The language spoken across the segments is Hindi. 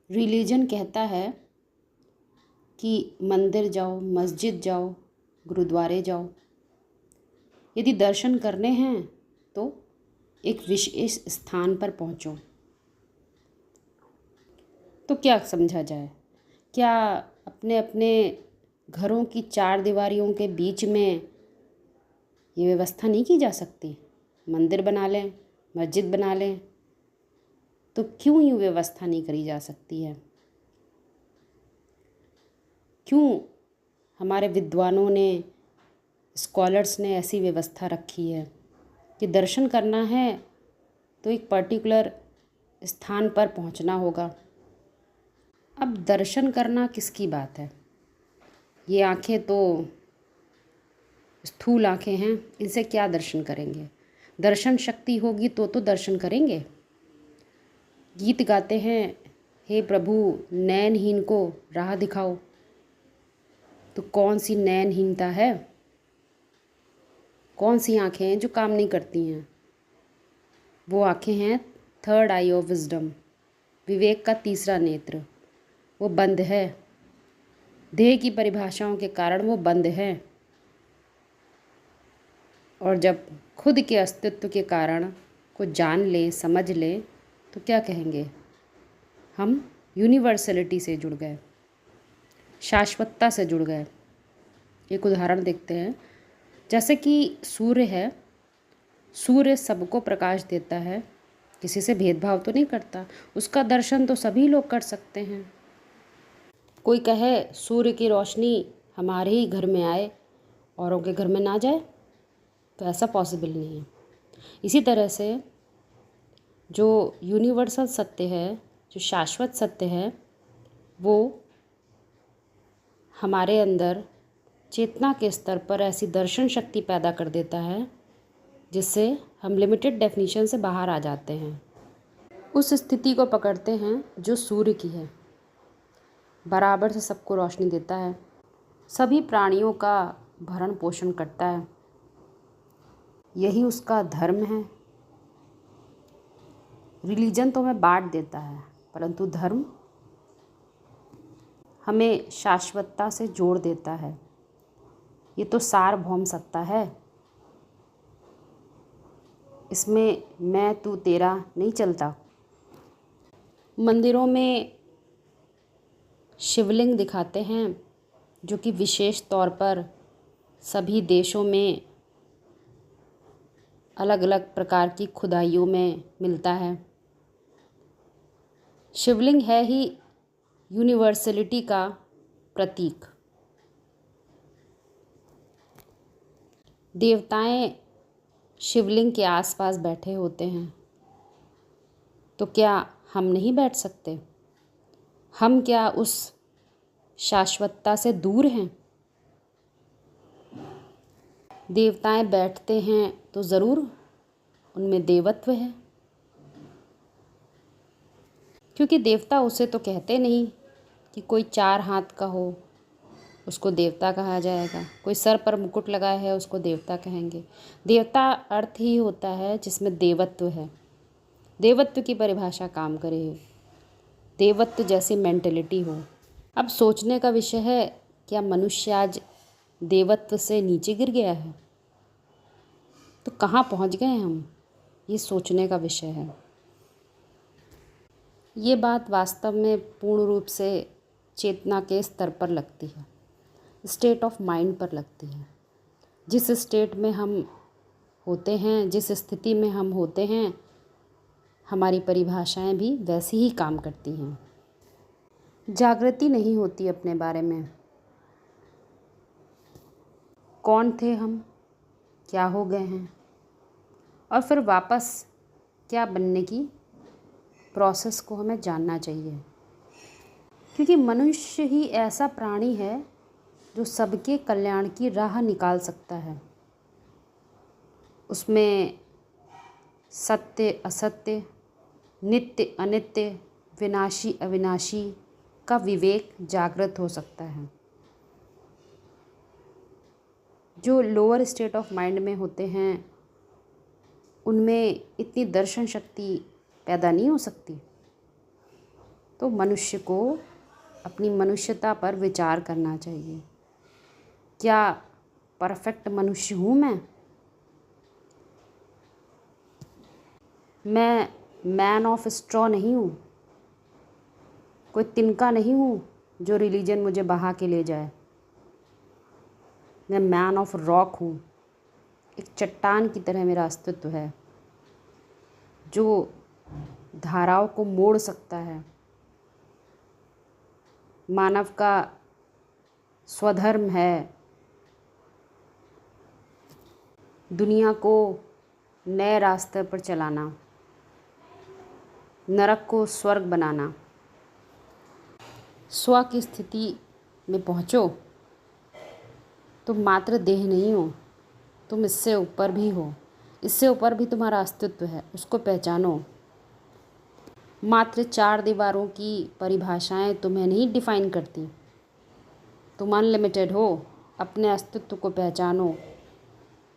रिलीजन कहता है कि मंदिर जाओ, मस्जिद जाओ, गुरुद्वारे जाओ। यदि दर्शन करने हैं तो एक विशेष स्थान पर पहुँचो। तो क्या समझा जाए? क्या अपने अपने घरों की चार दीवारियों के बीच में ये व्यवस्था नहीं की जा सकती? मंदिर बना लें, मस्जिद बना लें, तो क्यों यूँ व्यवस्था नहीं करी जा सकती है? क्यों हमारे विद्वानों ने, स्कॉलर्स ने ऐसी व्यवस्था रखी है कि दर्शन करना है तो एक पर्टिकुलर स्थान पर पहुंचना होगा। अब दर्शन करना किसकी बात है? ये आँखें तो स्थूल आँखें हैं, इनसे क्या दर्शन करेंगे? दर्शन शक्ति होगी तो दर्शन करेंगे। गीत गाते हैं, हे प्रभु नयनहीन को राह दिखाओ। तो कौन सी नयनहीनता है? कौन सी आँखें हैं जो काम नहीं करती हैं? वो आँखें हैं थर्ड आई ऑफ विजडम, विवेक का तीसरा नेत्र। वो बंद है, देह की परिभाषाओं के कारण वो बंद है। और जब खुद के अस्तित्व के कारण को जान ले, समझ ले, तो क्या कहेंगे? हम यूनिवर्सलिटी से जुड़ गए, शाश्वतता से जुड़ गए। एक उदाहरण देखते हैं। जैसे कि सूर्य है, सूर्य सबको प्रकाश देता है, किसी से भेदभाव तो नहीं करता। उसका दर्शन तो सभी लोग कर सकते हैं। कोई कहे सूर्य की रोशनी हमारे ही घर में आए, औरों के घर में ना जाए, तो ऐसा पॉसिबल नहीं है। इसी तरह से जो यूनिवर्सल सत्य है, जो शाश्वत सत्य है, वो हमारे अंदर चेतना के स्तर पर ऐसी दर्शन शक्ति पैदा कर देता है जिससे हम लिमिटेड डेफिनेशन से बाहर आ जाते हैं। उस स्थिति को पकड़ते हैं जो सूर्य की है, बराबर से सबको रोशनी देता है, सभी प्राणियों का भरण पोषण करता है। यही उसका धर्म है। रिलीजन तो हमें बांट देता है, परंतु धर्म हमें शाश्वतता से जोड़ देता है। ये तो सार्वभौम सत्ता है। इसमें मैं तू तेरा नहीं चलता। मंदिरों में शिवलिंग दिखाते हैं जो कि विशेष तौर पर सभी देशों में अलग अलग प्रकार की खुदाइयों में मिलता है। शिवलिंग है ही यूनिवर्सलिटी का प्रतीक। देवताएं शिवलिंग के आसपास बैठे होते हैं, तो क्या हम नहीं बैठ सकते? हम क्या उस शाश्वतता से दूर हैं? देवताएं बैठते हैं तो ज़रूर उनमें देवत्व है, क्योंकि देवता उसे तो कहते नहीं कि कोई 4 हाथ का हो उसको देवता कहा जाएगा, कोई सर पर मुकुट लगाए है उसको देवता कहेंगे। देवता अर्थ ही होता है जिसमें देवत्व है, देवत्व की परिभाषा काम करे, देवत्व जैसी मेंटलिटी हो। अब सोचने का विषय है, क्या मनुष्य आज देवत्व से नीचे गिर गया है? तो कहाँ पहुँच गए हम? ये सोचने का विषय है। ये बात वास्तव में पूर्ण रूप से चेतना के स्तर पर लगती है, स्टेट ऑफ माइंड पर लगती है। जिस स्टेट में हम होते हैं, जिस स्थिति में हम होते हैं, हमारी परिभाषाएं भी वैसी ही काम करती हैं। जागृति नहीं होती अपने बारे में। कौन थे हम, क्या हो गए हैं, और फिर वापस क्या बनने की प्रोसेस को हमें जानना चाहिए। क्योंकि मनुष्य ही ऐसा प्राणी है जो सबके कल्याण की राह निकाल सकता है। उसमें सत्य असत्य, नित्य अनित्य, विनाशी अविनाशी का विवेक जागृत हो सकता है। जो लोअर स्टेट ऑफ माइंड में होते हैं उनमें इतनी दर्शन शक्ति पैदा नहीं हो सकती। तो मनुष्य को अपनी मनुष्यता पर विचार करना चाहिए। क्या परफेक्ट मनुष्य हूँ मैं मैन ऑफ स्ट्रॉ नहीं हूँ, कोई तिनका नहीं हूँ जो रिलीजन मुझे बहा के ले जाए। मैं मैन ऑफ रॉक हूँ, एक चट्टान की तरह मेरा अस्तित्व है जो धाराओं को मोड़ सकता है। मानव का स्वधर्म है दुनिया को नए रास्ते पर चलाना, नरक को स्वर्ग बनाना। स्व की स्थिति में पहुँचो, तुम मात्र देह नहीं हो, तुम इससे ऊपर भी हो, इससे ऊपर भी तुम्हारा अस्तित्व है, उसको पहचानो। मात्र 4 दीवारों की परिभाषाएं तुम्हें नहीं डिफाइन करती, तुम अनलिमिटेड हो। अपने अस्तित्व को पहचानो,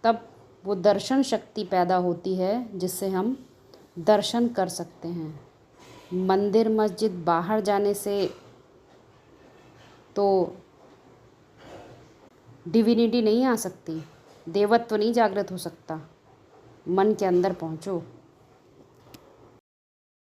तब वो दर्शन शक्ति पैदा होती है जिससे हम दर्शन कर सकते हैं। मंदिर मस्जिद बाहर जाने से तो डिविनिटी नहीं आ सकती, देवत्व नहीं जागृत हो सकता। मन के अंदर पहुँचो।